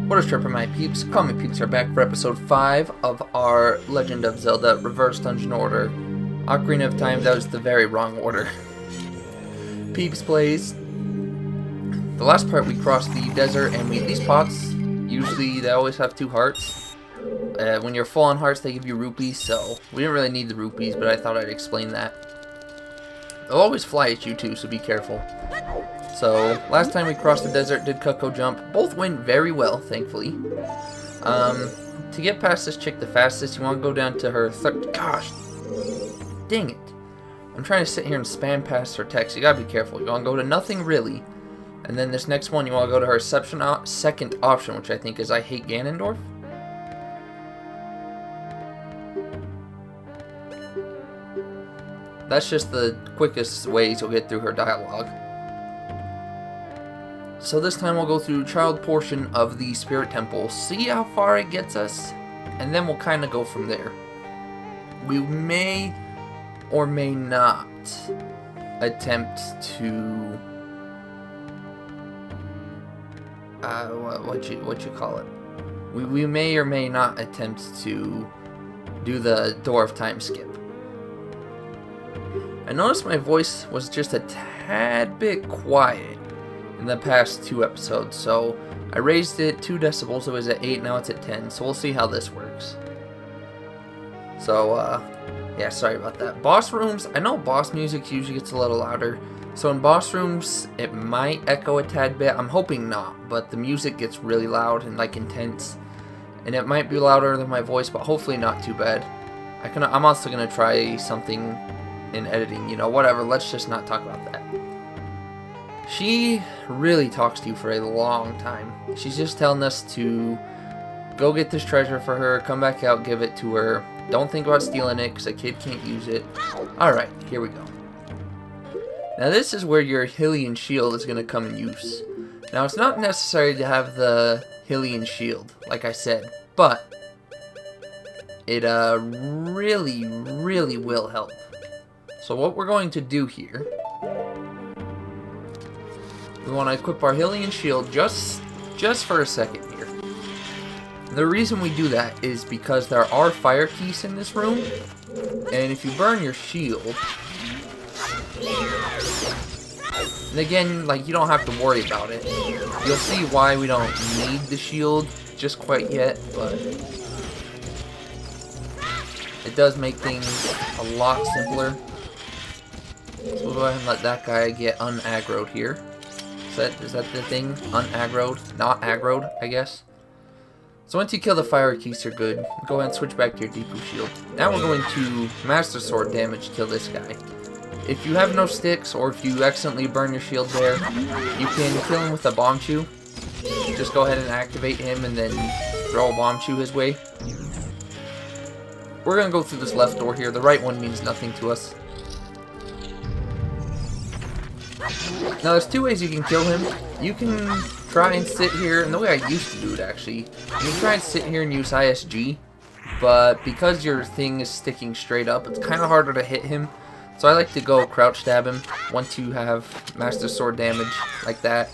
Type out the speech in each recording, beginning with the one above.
What is chirpin, my peeps? Call me Peeps are back for episode 5 of our Legend of Zelda Reverse Dungeon Order. Ocarina of Time, that was the very wrong order. Peeps plays. The last part we crossed the desert and we these pots, usually they always have 2 hearts. When you're full on hearts they give you rupees, so we didn't really need the rupees, but I thought I'd explain that. They'll always fly at you too, so be careful. So, last time we crossed the desert, did Cuckoo Jump. Both went very well, thankfully. To get past this chick the fastest, you want to go down to her gosh, dang it. I'm trying to sit here and spam past her text. You gotta be careful. You want to go to nothing really. And then this next one, you want to go to her second option, which I think is I Hate Ganondorf. That's just the quickest ways you'll get through her dialogue. So this time we'll go through child portion of the Spirit Temple, see how far it gets us, and then we'll kind of go from there. We may or may not attempt to what you call it? We may or may not attempt to do the Door of Time skip. I noticed my voice was just a tad bit quiet in the past 2 episodes, so I raised it 2 decibels. It was at 8, now it's at 10, so we'll see how this works. So, yeah, sorry about that. Boss rooms, I know boss music usually gets a little louder, so in boss rooms, it might echo a tad bit. I'm hoping not, but the music gets really loud and, like, intense, and it might be louder than my voice, but hopefully not too bad. I'm also going to try something in editing, you know, whatever, let's just not talk about that. She really talks to you for a long time. She's just telling us to go get this treasure for her, come back out, give it to her. Don't think about stealing it, because a kid can't use it. Alright, here we go. Now this is where your Hylian shield is going to come in use. Now it's not necessary to have the Hylian shield, like I said, but it really, really will help. So what we're going to do here, we want to equip our Hylian shield just for a second here. The reason we do that is because there are fire keys in this room, and if you burn your shield, and again, like, you don't have to worry about it. You'll see why we don't need the shield just quite yet, but it does make things a lot simpler. So we'll go ahead and let that guy get unaggroed here. Is that the thing? Unaggroed? Not aggroed, I guess. So once you kill the fire keys, you're good. Go ahead and switch back to your Deku shield. Now we're going to Master Sword damage kill this guy. If you have no sticks, or if you accidentally burn your shield there, you can kill him with a bomb chew. Just go ahead and activate him and then throw a bomb chew his way. We're going to go through this left door here. The right one means nothing to us. Now there's 2 ways you can kill him. You can try and sit here, and the way I used to do it actually, you can try and sit here and use ISG, but because your thing is sticking straight up, it's kind of harder to hit him. So I like to go crouch stab him once you have Master Sword damage like that.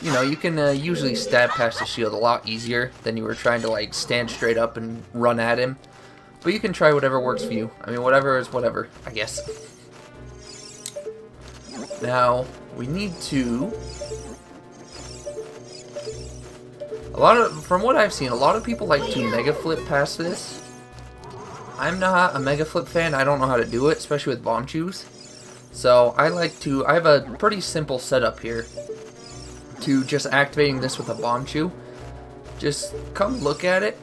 You know, you can usually stab past the shield a lot easier than you were trying to, like, stand straight up and run at him. But you can try whatever works for you. I mean, whatever is whatever, I guess. Now, we need to... From what I've seen, a lot of people like to mega flip past this. I'm not a mega flip fan. I don't know how to do it, especially with bomb chews. So I have a pretty simple setup here to just activating this with a bomb chew. Just come look at it.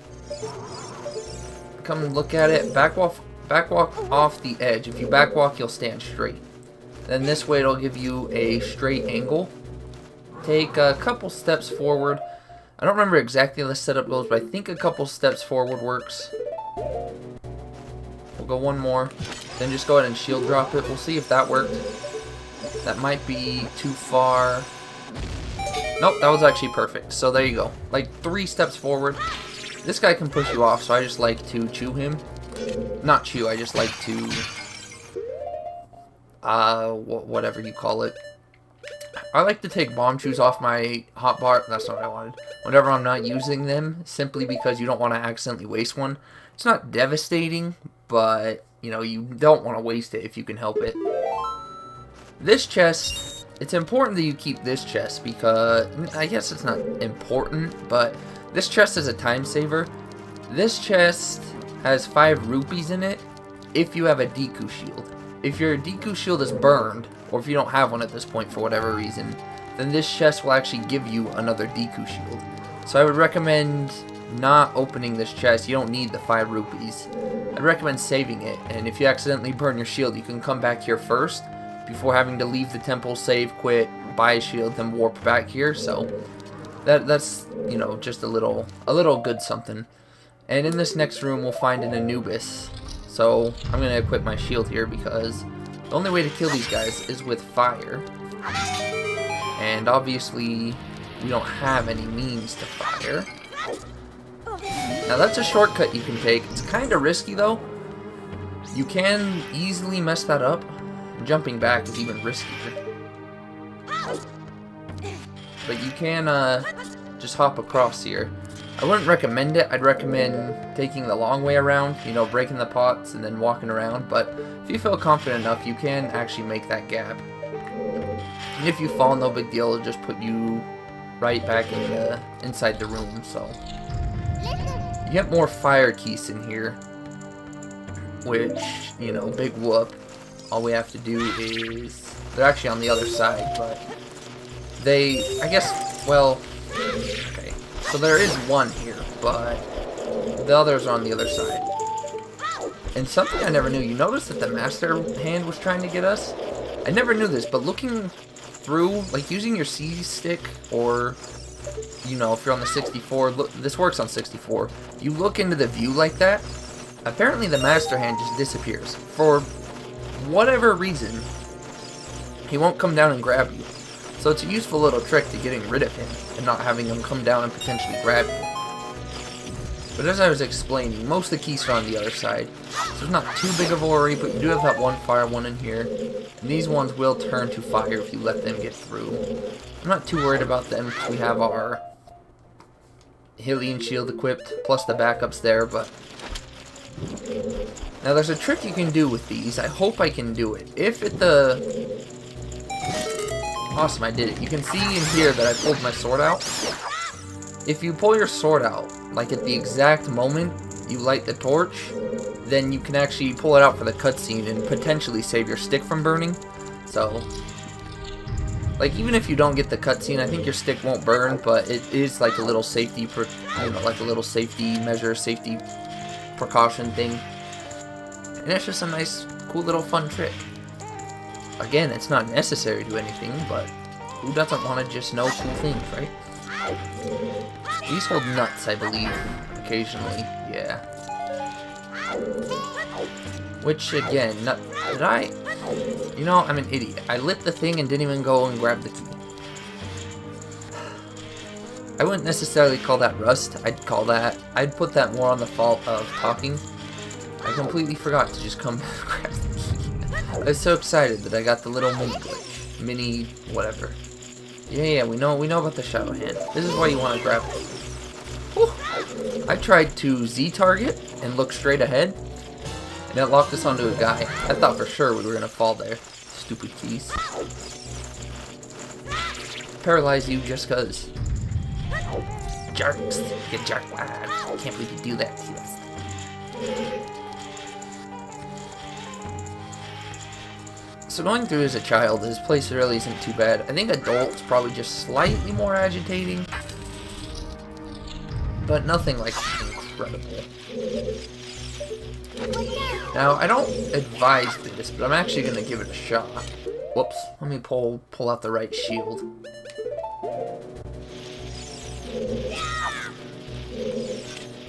Backwalk off the edge. If you backwalk, you'll stand straight. Then this way it'll give you a straight angle. Take a couple steps forward. I don't remember exactly how the setup goes, but I think a couple steps forward works. We'll go one more. Then just go ahead and shield drop it. We'll see if that worked. That might be too far. Nope, that was actually perfect. So there you go. Like 3 steps forward. This guy can push you off, so I just like to chew him. Not chew, I just like to... whatever you call it. I like to take bomb shoes off my hotbar. That's not what I wanted. Whenever I'm not using them, simply because you don't want to accidentally waste one. It's not devastating, but you know, you don't want to waste it if you can help it. This chest, it's important that you keep this chest because, I guess it's not important, but this chest is a time saver. This chest has 5 rupees in it if you have a Deku shield. If your Deku shield is burned, or if you don't have one at this point for whatever reason, then this chest will actually give you another Deku shield. So I would recommend not opening this chest. You don't need the 5 rupees. I'd recommend saving it, and if you accidentally burn your shield, you can come back here first before having to leave the temple, save, quit, buy a shield, then warp back here. So that's, you know, just a little good something. And in this next room, we'll find an Anubis. So I'm going to equip my shield here because the only way to kill these guys is with fire. And obviously, we don't have any means to fire. Now that's a shortcut you can take. It's kind of risky though. You can easily mess that up. Jumping back is even riskier. But you can just hop across here. I wouldn't recommend it. I'd recommend taking the long way around, you know, breaking the pots and then walking around. But if you feel confident enough, you can actually make that gap. And if you fall, no big deal. It'll just put you right back in inside the room. So you get more fire keys in here, which, you know, big whoop. All we have to do is, they're actually on the other side, but they, I guess, well, okay. So there is one here, but the others are on the other side. And something I never knew, you notice that the master hand was trying to get us? I never knew this, but looking through, like using your C stick, or, you know, if you're on the 64, look, this works on 64, you look into the view like that, apparently the master hand just disappears. For whatever reason, he won't come down and grab you. So it's a useful little trick to getting rid of him and not having him come down and potentially grab you. But as I was explaining, most of the keys are on the other side. So it's not too big of a worry, but you do have that one fire one in here. And these ones will turn to fire if you let them get through. I'm not too worried about them because we have our Hylian shield equipped, plus the backups there, but now there's a trick you can do with these. I hope I can do it. If at the... Awesome, I did it. You can see in here that I pulled my sword out. If you pull your sword out, like at the exact moment you light the torch, then you can actually pull it out for the cutscene and potentially save your stick from burning. So, like, even if you don't get the cutscene, I think your stick won't burn, but it is like a little safety, like a little safety measure, safety precaution thing. And it's just a nice, cool little fun trick. Again, it's not necessary to anything, but who doesn't want to just know cool things, right? These hold nuts, I believe, occasionally. Yeah. Which, again, did I... You know, I'm an idiot. I lit the thing and didn't even go and grab the key. I wouldn't necessarily call that rust. I'd put that more on the fault of talking. I completely forgot to just come grab the key. I was so excited that I got the little mini glitch. Mini whatever. Yeah, we know about the shadow hand. This is why you want to grab it. Whew. I tried to Z-target and look straight ahead, and it locked us onto a guy. I thought for sure we were going to fall there. Stupid keys. Paralyze you just cause. Jerks. Get jerked. I can't believe you do that to us. So going through as a child, this place really isn't too bad. I think adults probably just slightly more agitating, but nothing like incredible. Now, I don't advise this, but I'm actually going to give it a shot. Whoops, let me pull out the right shield.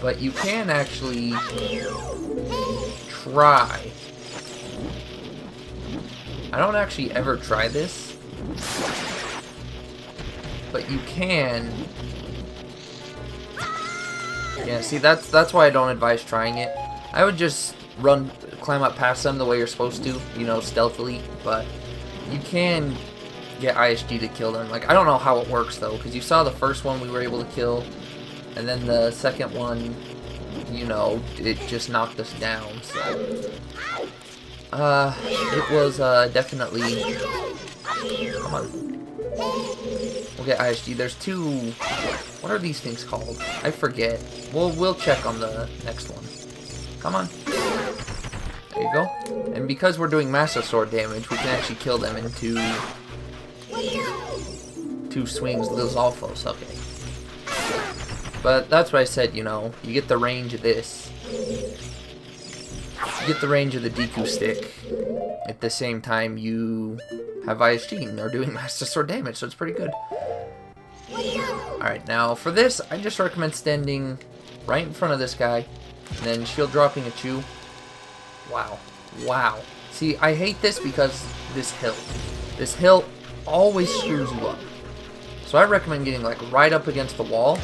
But you can actually try. I don't actually ever try this, but you can. Yeah, see, that's why I don't advise trying it. I would just climb up past them the way you're supposed to, you know, stealthily, but you can get ISG to kill them. Like, I don't know how it works, though, because you saw the first one we were able to kill, and then the second one, you know, it just knocked us down, so... it was, definitely... Come on. We'll get ISG. There's two... What are these things called? I forget. We'll check on the next one. Come on. There you go. And because we're doing massive sword damage, we can actually kill them in two swings. Those Alphos. Okay. But that's what I said, you know. You get the range of this. You get the range of the Deku stick. At the same time, you have ISG, and they're doing massive sword damage, so it's pretty good. Alright, now for this, I just recommend standing right in front of this guy, and then shield dropping a Chew. Wow. Wow. See, I hate this because this hill always screws you up. So I recommend getting like right up against the wall.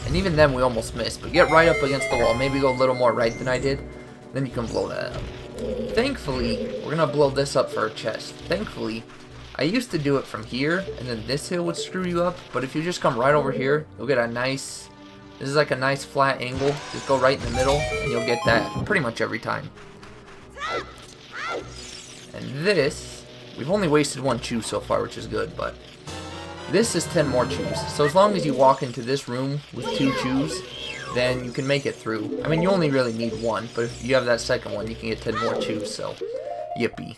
And even then we almost missed, but get right up against the wall. Maybe go a little more right than I did. Then you can blow that up. Thankfully, we're going to blow this up for a chest. Thankfully, I used to do it from here, and then this hill would screw you up. But if you just come right over here, you'll get a nice... This is like a nice flat angle. Just go right in the middle, and you'll get that pretty much every time. And this, we've only wasted one Chew so far, which is good, but this is 10 more Chews. So as long as you walk into this room with 2 Chews, then you can make it through. I mean, you only really need one, but if you have that second one, you can get 10 more Chews, so yippee.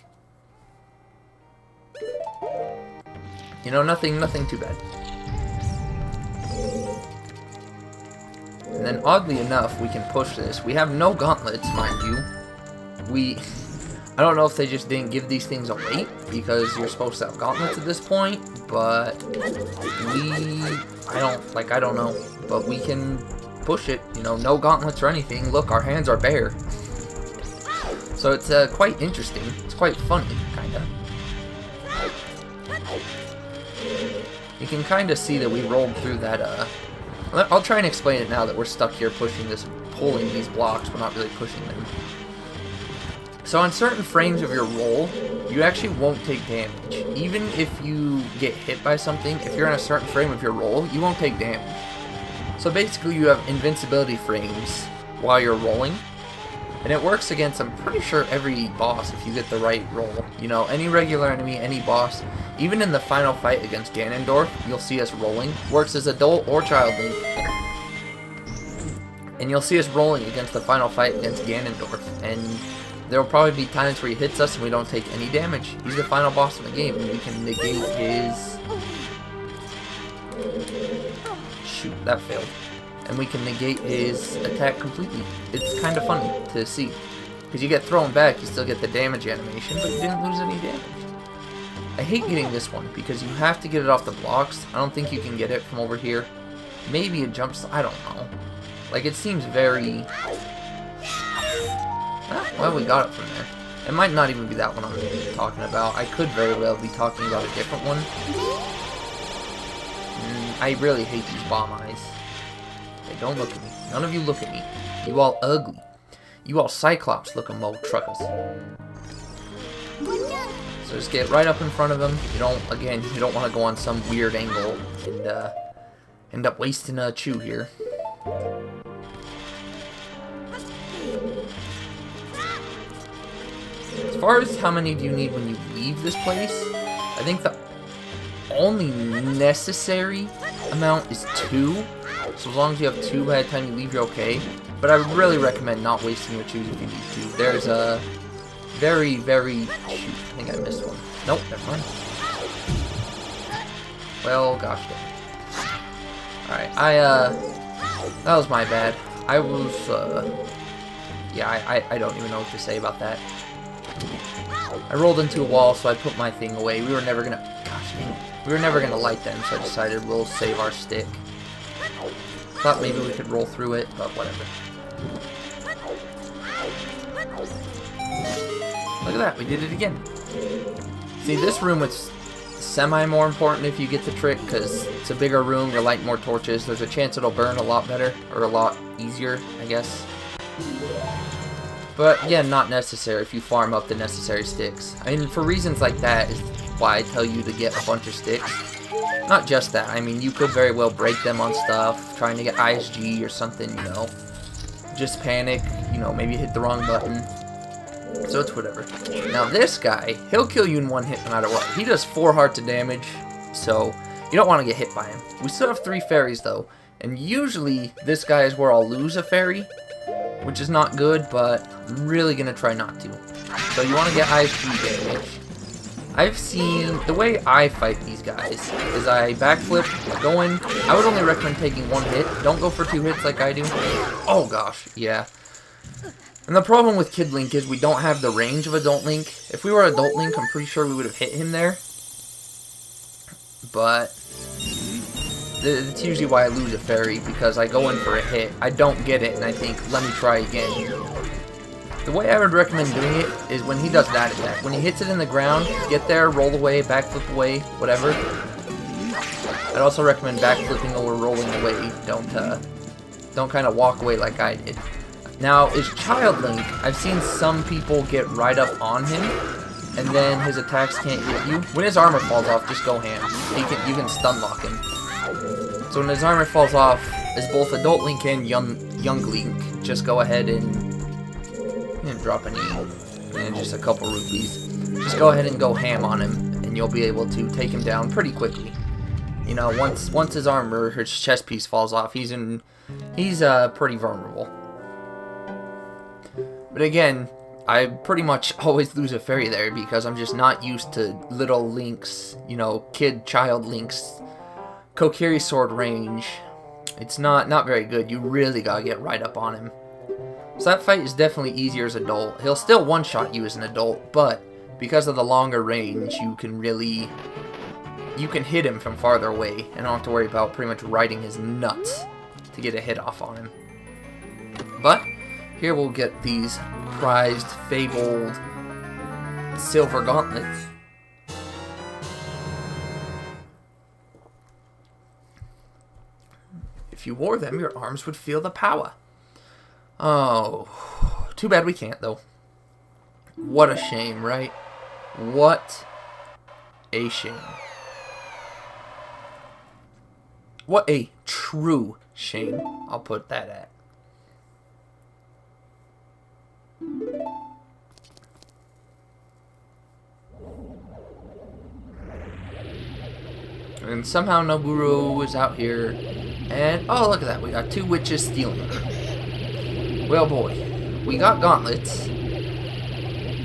You know, nothing too bad. And then, oddly enough, we can push this. We have no gauntlets, mind you. I don't know if they just didn't give these things a weight, because you're supposed to have gauntlets at this point, but I don't know. But we can push it, you know, no gauntlets or anything. Look, our hands are bare. So it's quite interesting. It's quite funny, kinda. You can kinda see that we rolled through that, I'll try and explain it now that we're stuck here pushing this, pulling these blocks. We're not really pushing them. So on certain frames of your roll, you actually won't take damage. Even if you get hit by something, if you're in a certain frame of your roll, you won't take damage. So basically you have invincibility frames while you're rolling. And it works against, I'm pretty sure, every boss if you get the right roll. You know, any regular enemy, any boss. Even in the final fight against Ganondorf, you'll see us rolling. Works as adult or child Link. And you'll see us rolling against the final fight against Ganondorf. And there will probably be times where he hits us and we don't take any damage. He's the final boss in the game, and we can negate his... Shoot, that failed. And we can negate his attack completely. It's kind of funny to see. Because you get thrown back, you still get the damage animation, but you didn't lose any damage. I hate getting this one, because you have to get it off the blocks. I don't think you can get it from over here. Maybe it jumps, I don't know. Like, it seems very... Well, we got it from there. It might not even be that one I'm talking about. I could very well be talking about a different one. I really hate these bomb eyes. Hey, don't look at me. None of you look at me. You all ugly. You all Cyclops looking mo truckers. So just get right up in front of him. You don't want to go on some weird angle and end up wasting a Chew here. As far as how many do you need when you leave this place, I think the only necessary amount is 2. So as long as you have 2 by the time you leave, you're okay. But I would really recommend not wasting your Chews if you need to. There's a very... Shoot, I think I missed one. Nope, never mind. Well, gosh dang. Alright, that was my bad. I was, yeah, I don't even know what to say about that. I rolled into a wall, so I put my thing away. We were never gonna... Gosh dang it. We were never gonna light them, so I decided we'll save our stick. Thought maybe we could roll through it, but whatever. Look at that, we did it again. See, this room is semi more important if you get the trick, because it's a bigger room, you're lighting more torches, there's a chance it'll burn a lot better, or a lot easier, I guess. But, yeah, not necessary if you farm up the necessary sticks. I mean, for reasons like that, why I tell you to get a bunch of sticks. Not just that, I mean, you could very well break them on stuff, trying to get ISG or something, you know. Just panic, you know, maybe hit the wrong button. So it's whatever. Now this guy, he'll kill you in one hit no matter what. He does 4 hearts of damage, so you don't want to get hit by him. We still have 3 fairies though, and usually this guy is where I'll lose a fairy, which is not good, but I'm really going to try not to. So you want to get ISG damage. I've seen, the way I fight these guys is I backflip, go in. I would only recommend taking 1 hit. Don't go for 2 hits like I do. Oh gosh, yeah. And the problem with Kid Link is we don't have the range of Adult Link. If we were Adult Link, I'm pretty sure we would have hit him there. But it's usually why I lose a fairy, because I go in for a hit, I don't get it, and I think, let me try again. The way I would recommend doing it is when he does that attack. When he hits it in the ground, get there, roll away, backflip away, whatever. I'd also recommend backflipping or rolling away. Don't kind of walk away like I did. Now, is Child Link, I've seen some people get right up on him, and then his attacks can't hit you. When his armor falls off, just go ham. You can stun lock him. So when his armor falls off, as both Adult Link and Young Link, just go ahead and drop any, and just a couple rupees. Just go ahead and go ham on him, and you'll be able to take him down pretty quickly. You know, once his armor, his chest piece falls off, he's pretty vulnerable. But again, I pretty much always lose a fairy there because I'm just not used to little Links, you know, child Links, Kokiri sword range. It's not very good. You really gotta get right up on him. So that fight is definitely easier as adult. He'll still one-shot you as an adult, but because of the longer range, you can hit him from farther away and don't have to worry about pretty much riding his nuts to get a hit off on him. But here we'll get these prized, fabled silver gauntlets. If you wore them, your arms would feel the power. Oh, too bad we can't, though. What a shame, right? What a shame. What a true shame, I'll put that at. And somehow Noburu is out here, and oh, look at that, we got 2 witches stealing her. Well, boy, we got gauntlets,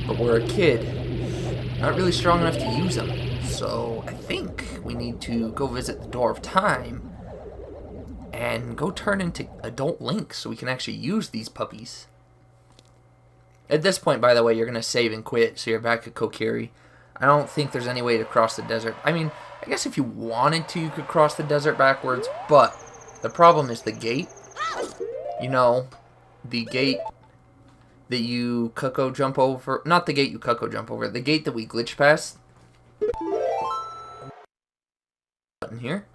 but we're a kid, not really strong enough to use them. So I think we need to go visit the Door of Time and go turn into Adult Link so we can actually use these puppies. At this point, by the way, you're going to save and quit, so you're back at Kokiri. I don't think there's any way to cross the desert. I mean, I guess if you wanted to, you could cross the desert backwards, but the problem is the gate. You know, the gate that you cucko jump over. Not the gate you cucko jump over. The gate that we glitch past. Button here.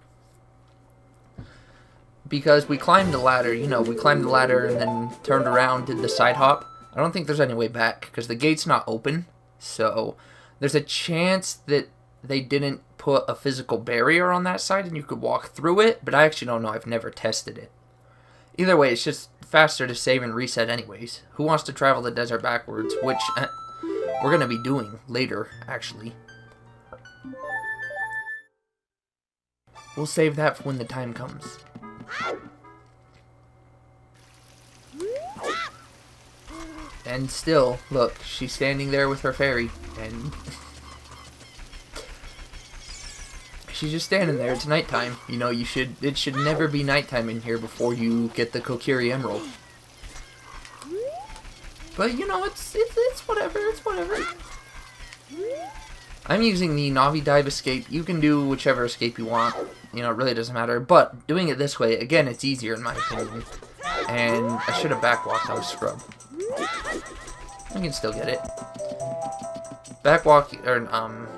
Because we climbed the ladder, you know, we climbed the ladder and then turned around, did the side hop. I don't think there's any way back because the gate's not open. So there's a chance that they didn't put a physical barrier on that side and you could walk through it, but I actually don't know. I've never tested it. Either way, it's just faster to save and reset anyways. Who wants to travel the desert backwards, which we're going to be doing later, actually. We'll save that for when the time comes. And still, look, she's standing there with her fairy, and she's just standing there. It's nighttime. You know, it should never be nighttime in here before you get the Kokiri Emerald. But you know, it's whatever. It's whatever. I'm using the Navi Dive escape. You can do whichever escape you want. You know, it really doesn't matter. But doing it this way, again, it's easier in my opinion. And I should have backwalked. I was scrubbed. I can still get it. Backwalk, or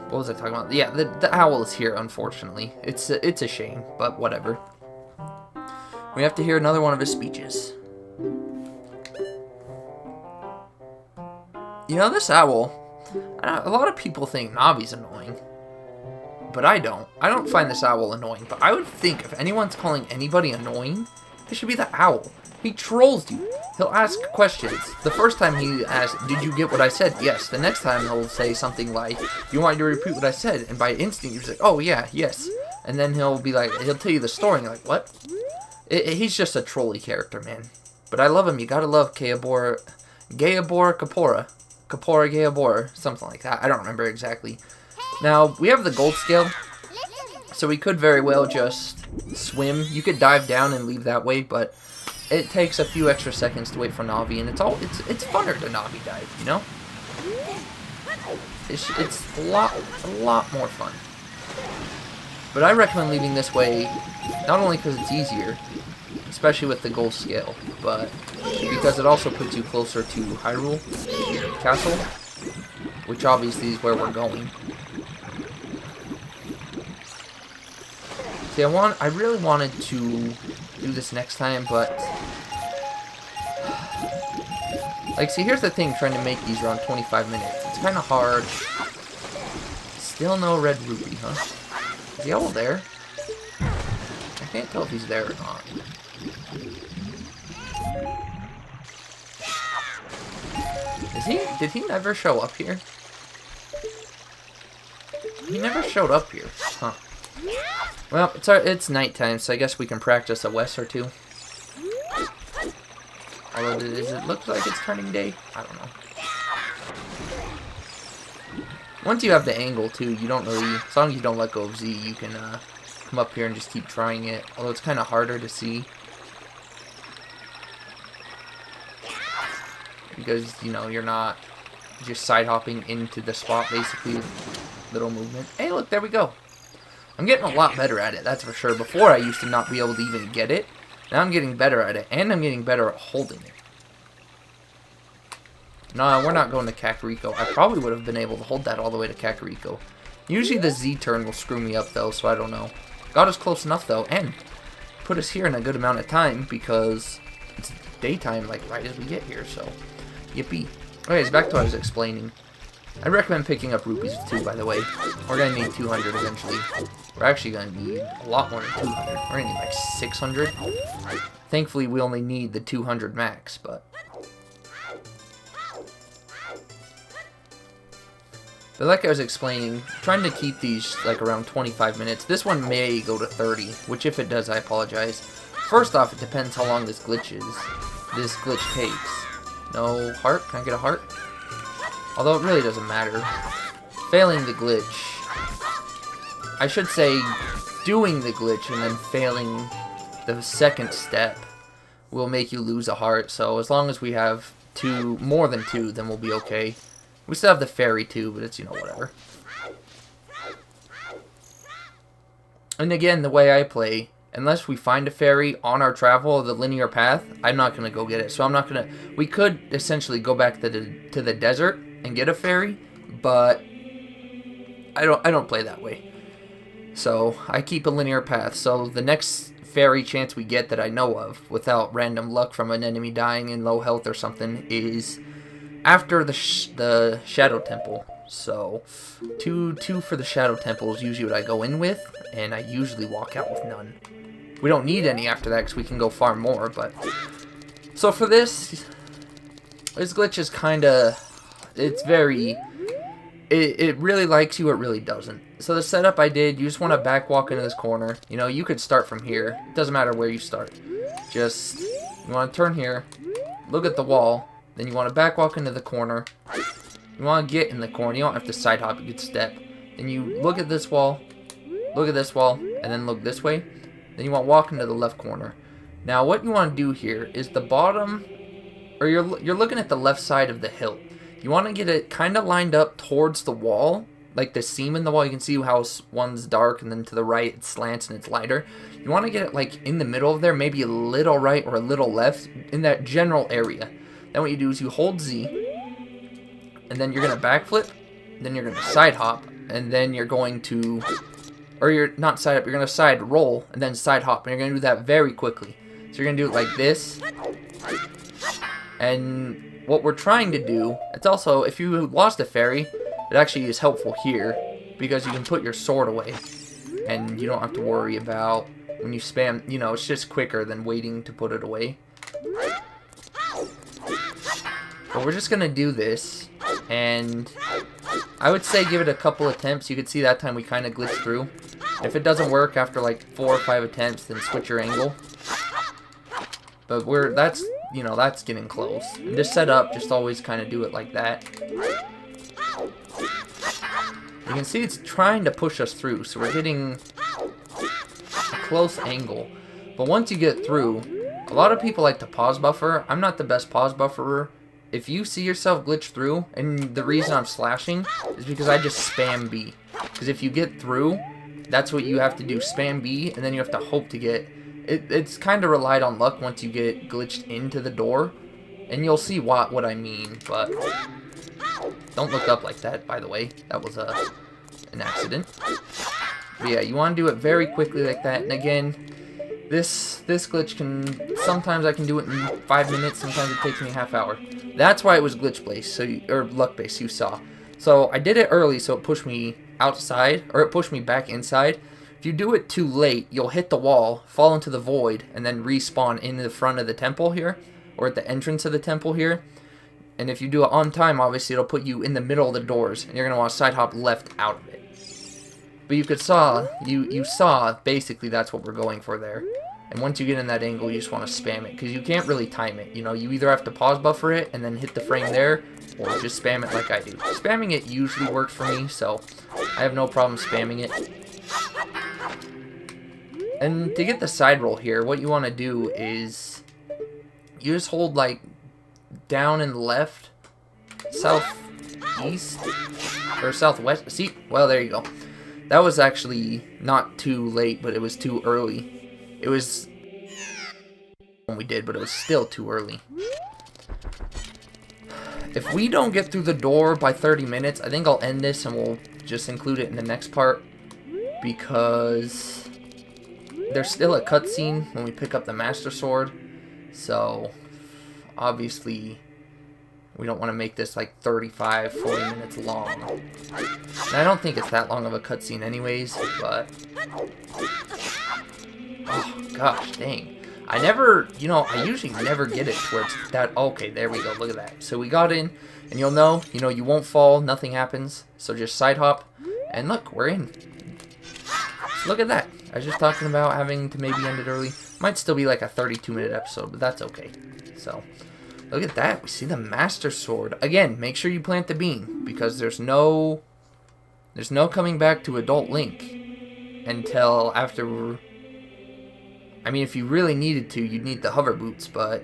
what was I talking about? Yeah, the owl is here, unfortunately. It's a shame, but whatever. We have to hear another one of his speeches. You know, this owl, a lot of people think Navi's annoying. but I don't. I don't find this owl annoying, but I would think if anyone's calling anybody annoying, it should be the owl. He trolls you. He'll ask questions. The first time he asked, did you get what I said? Yes. The next time he'll say something like, you want me to repeat what I said? And by instinct, you're just like, oh yeah, yes. And then he'll be like, he'll tell you the story, and you're like, what? He's just a trolly character, man. But I love him. You gotta love Gayabor Kapora. Kapora Gayabor. Something like that. I don't remember exactly. Now, we have the gold scale, so we could very well just swim. You could dive down and leave that way, but it takes a few extra seconds to wait for Navi, and it's funner to Navi dive, you know? It's a lot more fun. But I recommend leaving this way, not only because it's easier, especially with the gold scale, but because it also puts you closer to Hyrule Castle, which obviously is where we're going. See, I really wanted to do this next time, but like, see, here's the thing, trying to make these around 25 minutes. It's kind of hard. Still no red ruby, huh? Is the owl there? I can't tell if he's there or not. Is he? Did he never show up here? He never showed up here, huh? Well, it's nighttime, so I guess we can practice a West or two. Although, does it look like it's turning day? I don't know. Once you have the angle, too, you don't really... As long as you don't let go of Z, you can come up here and just keep trying it. Although it's kind of harder to see. Because, you know, you're not just side-hopping into the spot, basically, with little movement. Hey, look, there we go. I'm getting a lot better at it, that's for sure. Before, I used to not be able to even get it. Now I'm getting better at it, and I'm getting better at holding it. No, we're not going to Kakariko. I probably would have been able to hold that all the way to Kakariko. Usually the Z turn will screw me up, though, so I don't know. Got us close enough, though, and put us here in a good amount of time, because it's daytime, like, right as we get here, so yippee. Okay, so back to what I was explaining. I recommend picking up rupees too, by the way. We're going to need 200 eventually. We're actually going to need a lot more than 200. We're going to need like 600. Thankfully, we only need the 200 max, but... But like I was explaining, trying to keep these like around 25 minutes. This one may go to 30, which if it does, I apologize. First off, it depends how long this glitch takes. No heart? Can I get a heart? Although it really doesn't matter. Failing the glitch... I should say doing the glitch and then failing the second step will make you lose a heart. So as long as we have more than two, then we'll be okay. We still have the fairy too, but it's, you know, whatever. And again, the way I play, unless we find a fairy on our travel, the linear path, I'm not going to go get it. So I'm not going to... We could essentially go back to the desert and get a fairy, but I don't play that way. So I keep a linear path. So the next fairy chance we get that I know of, without random luck from an enemy dying in low health or something, is after the Shadow Temple. So two for the Shadow Temple is usually what I go in with, and I usually walk out with none. We don't need any after that because we can go far more, but... So for this glitch is kind of... It's very... It really likes you, it really doesn't. So the setup I did, you just want to back walk into this corner. You know, you could start from here. It doesn't matter where you start. Just, you want to turn here, look at the wall, then you want to back walk into the corner. You want to get in the corner. You don't have to side hop, you could step. Then you look at this wall, and then look this way. Then you want to walk into the left corner. Now what you want to do here is the bottom, or you're looking at the left side of the hill. You want to get it kind of lined up towards the wall, like the seam in the wall. You can see how one's dark and then to the right it slants and it's lighter. You want to get it like in the middle of there, maybe a little right or a little left, in that general area. Then what you do is you hold Z, and then you're going to backflip, then you're going to side hop, and then you're going to, or you're not side hop, you're going to side roll, and then side hop, and you're going to do that very quickly. So you're going to do it like this, and what we're trying to do, it's also, if you lost a fairy, it actually is helpful here, because you can put your sword away, and you don't have to worry about when you spam, you know, it's just quicker than waiting to put it away. But we're just gonna do this, and I would say give it a couple attempts. You could see that time we kind of glitched through. If it doesn't work after like 4 or 5 attempts, then switch your angle. But that's, you know, that's getting close. And this setup, just always kind of do it like that. You can see it's trying to push us through, so we're getting a close angle. But once you get through, a lot of people like to pause buffer. I'm not the best pause bufferer. If you see yourself glitch through, and the reason I'm slashing is because I just spam B. Because if you get through, that's what you have to do, spam B, and then you have to hope to get... It's kind of relied on luck once you get glitched into the door, and you'll see what I mean, but... Don't look up like that, by the way. That was an accident. But yeah, you want to do it very quickly like that, and again... This glitch can, sometimes I can do it in 5 minutes, sometimes it takes me a half hour. That's why it was glitch based, or luck based, you saw. So I did it early, so it pushed me outside, or it pushed me back inside. If you do it too late, you'll hit the wall, fall into the void, and then respawn in the front of the temple here, or at the entrance of the temple here. And if you do it on time, obviously it'll put you in the middle of the doors, and you're going to want to side hop left out of it. But you saw, basically that's what we're going for there. And once you get in that angle, you just want to spam it, because you can't really time it. You know, you either have to pause buffer it and then hit the frame there, or just spam it like I do. Spamming it usually works for me, so I have no problem spamming it. And to get the side roll here, what you want to do is you just hold like down and left, southeast, or southwest. See, well, there you go. That was actually not too late, but it was too early. It was when we did, but it was still too early. If we don't get through the door by 30 minutes, I think I'll end this and we'll just include it in the next part, because there's still a cutscene when we pick up the Master Sword, so obviously we don't want to make this like 35, 40 minutes long. And I don't think it's that long of a cutscene anyways, but... Oh, gosh, dang. I never, you know, I usually never get it to where it's that... Okay, there we go, look at that. So we got in, and you'll know, you won't fall, nothing happens. So just side hop, and look, we're in. So look at that. I was just talking about having to maybe end it early. Might still be like a 32-minute episode, but that's okay. So... Look at that. We see the Master Sword. Again, make sure you plant the bean, because there's no coming back to Adult Link until after... I mean, if you really needed to, you'd need the hover boots, but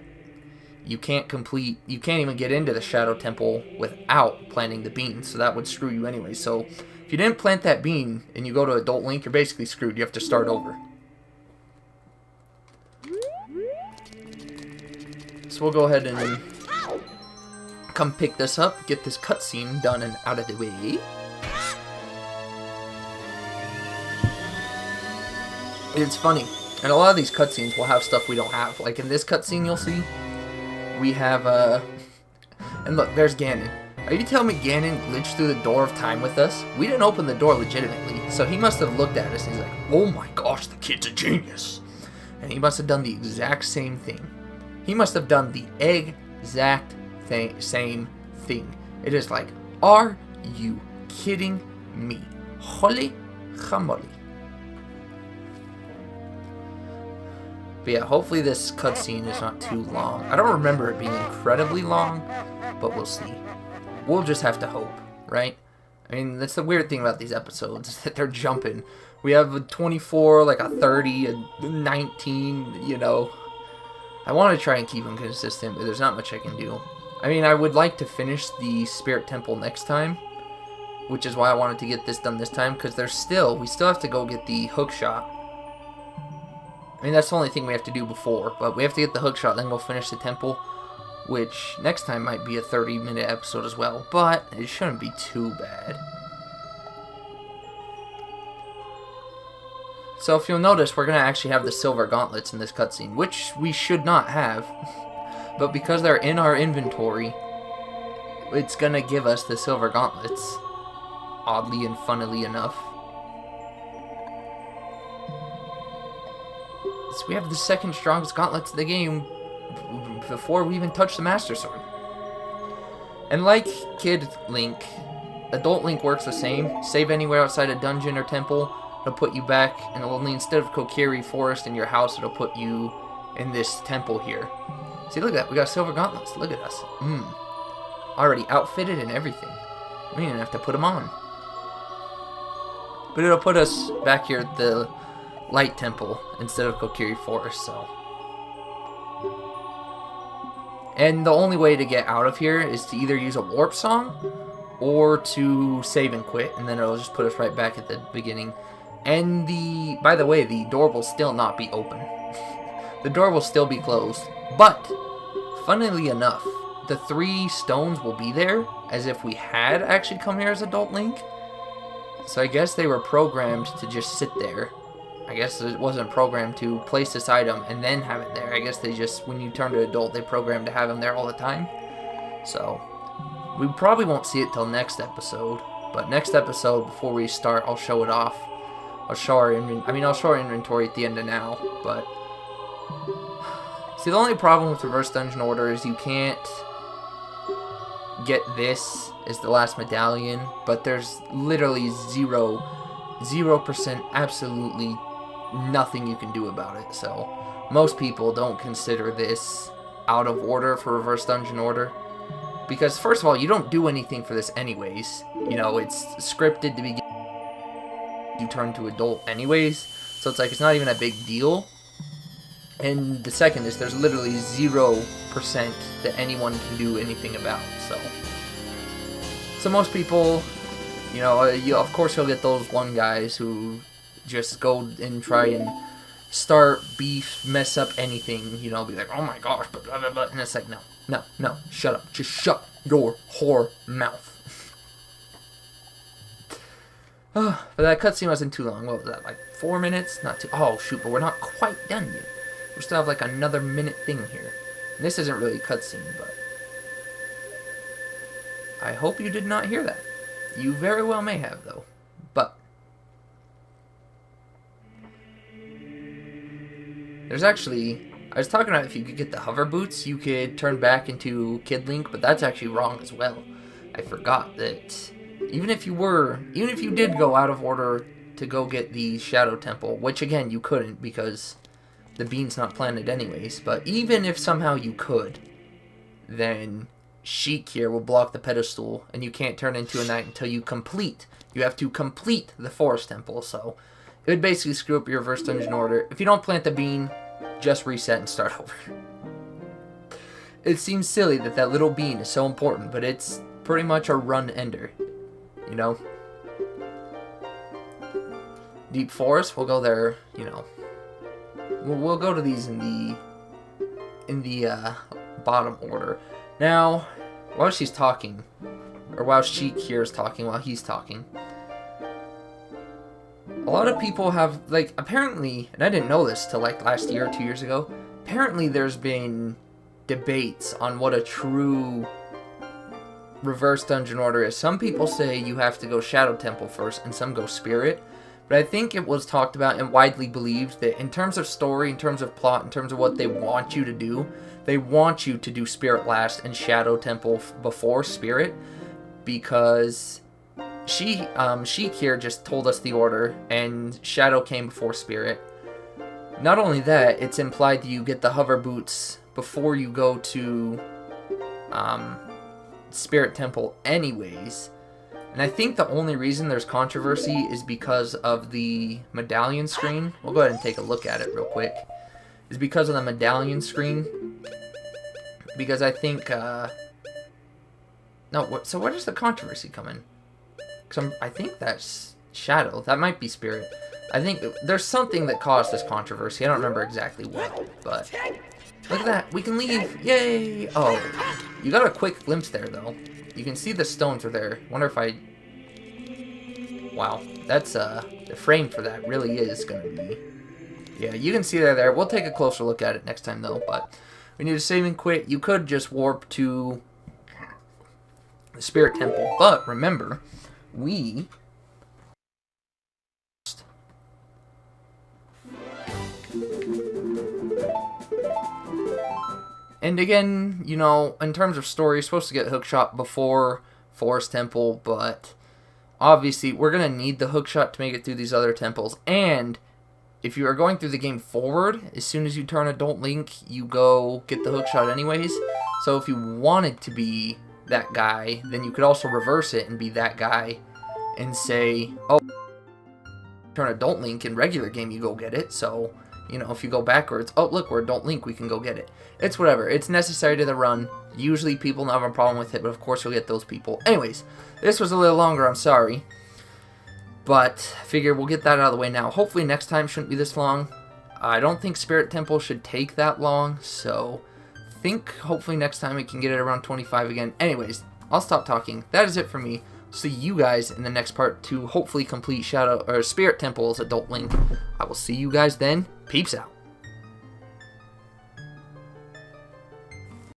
you can't even get into the Shadow Temple without planting the bean, so that would screw you anyway. So, if you didn't plant that bean and you go to Adult Link, you're basically screwed. You have to start over. So we'll go ahead and come pick this up, get this cutscene done and out of the way. It's funny, and a lot of these cutscenes will have stuff we don't have. Like in this cutscene, you'll see we have and look, there's Ganon. Are you telling me Ganon glitched through the door of time with us? We didn't open the door legitimately, so he must have looked at us and he's like, "Oh my gosh, the kid's a genius," and he must have done the exact same thing. He must have done the exact same thing. It is like, are you kidding me? Holy chamoli. But yeah, hopefully this cutscene is not too long. I don't remember it being incredibly long, but we'll see. We'll just have to hope, right? I mean, that's the weird thing about these episodes, is that they're jumping. We have a 24, like a 30, a 19, you know. I want to try and keep them consistent, but there's not much I can do. I mean, I would like to finish the Spirit Temple next time, which is why I wanted to get this done this time, because we still have to go get the hook shot. I mean, that's the only thing we have to do before, but we have to get the hook shot, then go finish the temple, which next time might be a 30-minute episode as well, but it shouldn't be too bad. So if you'll notice, we're going to actually have the silver gauntlets in this cutscene, which we should not have. But because they're in our inventory, it's going to give us the silver gauntlets. oddly and funnily enough. So we have the second strongest gauntlets in the game before we even touch the Master Sword. And like Kid Link, Adult Link works the same. Save anywhere outside a dungeon or temple, it'll put you back, and only instead of Kokiri Forest in your house, it'll put you in this temple here. See, look at that. We got silver gauntlets. Look at us. Already outfitted and everything. We didn't have to put them on. But it'll put us back here at the Light Temple instead of Kokiri Forest, so. And the only way to get out of here is to either use a warp song or to save and quit, and then it'll just put us right back at the beginning. And by the way, the door will still not be open. The door will still be closed. But, funnily enough, the 3 stones will be there as if we had actually come here as Adult Link. So I guess they were programmed to just sit there. I guess it wasn't programmed to place this item and then have it there. I guess they just, when you turn to Adult, they programmed to have them there all the time. So, we probably won't see it till next episode. But next episode, before we start, I'll show it off. I'll show our inventory at the end of now, but... See, the only problem with Reverse Dungeon Order is you can't get this as the last medallion, but there's literally 0%, absolutely nothing you can do about it. So, most people don't consider this out of order for Reverse Dungeon Order. Because, first of all, you don't do anything for this anyways. You know, it's scripted to begin. You turn to Adult anyways. So it's like, it's not even a big deal. And the second is, there's literally 0% that anyone can do anything about, so most people, you know, of course you'll get those one guys who just go and try and start beef, mess up anything, you know, be like, oh my gosh, but blah, blah, blah, and it's like, no, shut up, just shut your whore mouth. But that cutscene wasn't too long. What was that, like 4 minutes? Not too, oh shoot, but we're not quite done yet. We still have like another minute thing here. And this isn't really a cutscene, but I hope you did not hear that. You very well may have, though. But there's actually, I was talking about if you could get the hover boots, you could turn back into Kid Link, but that's actually wrong as well. I forgot that even if you did go out of order to go get the Shadow Temple, which again you couldn't because the bean's not planted anyways, but even if somehow you could, then Sheik here will block the pedestal, and you can't turn into a knight until you have to complete the Forest Temple, so it would basically screw up your Reverse Dungeon Order. If you don't plant the bean, just reset and start over. It seems silly that that little bean is so important, but it's pretty much a run ender, you know? Deep Forest, we'll go there, you know. We'll go to these in the bottom order. Now, while she's talking, or while Sheik here is talking, while he's talking, a lot of people have, like, apparently, and I didn't know this till like last year or 2 years ago, apparently there's been debates on what a true Reverse Dungeon Order is. Some people say you have to go Shadow Temple first, and some go Spirit. But I think it was talked about and widely believed that in terms of story, in terms of plot, in terms of what they want you to do, they want you to do Spirit last and Shadow Temple before Spirit, because Sheik here just told us the order, and Shadow came before Spirit. Not only that, it's implied that you get the hover boots before you go to Spirit Temple anyways. And I think the only reason there's controversy is because of the medallion screen. We'll go ahead and take a look at it real quick. Is because of the medallion screen. Because I think, so where does the controversy come in? Because I think that's Shadow. That might be Spirit. I think there's something that caused this controversy. I don't remember exactly what, but look at that. We can leave. Yay! Oh, you got a quick glimpse there, though. You can see the stones are there. Wonder if I... Wow, that's, the frame for that really is going to be... Yeah, you can see they're there. We'll take a closer look at it next time, though, but we need to save and quit. You could just warp to the Spirit Temple, but remember, we... And again, you know, in terms of story, you're supposed to get hookshot before Forest Temple, but obviously we're going to need the hookshot to make it through these other temples. And if you are going through the game forward, as soon as you turn Adult Link, you go get the hookshot anyways. So if you wanted to be that guy, then you could also reverse it and be that guy and say, oh, turn Adult Link in regular game, you go get it. So, you know, if you go backwards, oh, look, we're Adult Link, we can go get it. It's whatever. It's necessary to the run. Usually people don't have a problem with it, but of course you'll get those people. Anyways, this was a little longer, I'm sorry. But I figure we'll get that out of the way now. Hopefully next time shouldn't be this long. I don't think Spirit Temple should take that long, so I think hopefully next time we can get it around 25 again. Anyways, I'll stop talking. That is it for me. See you guys in the next part to hopefully complete Spirit Temple's Adult Link. I will see you guys then. Peeps out.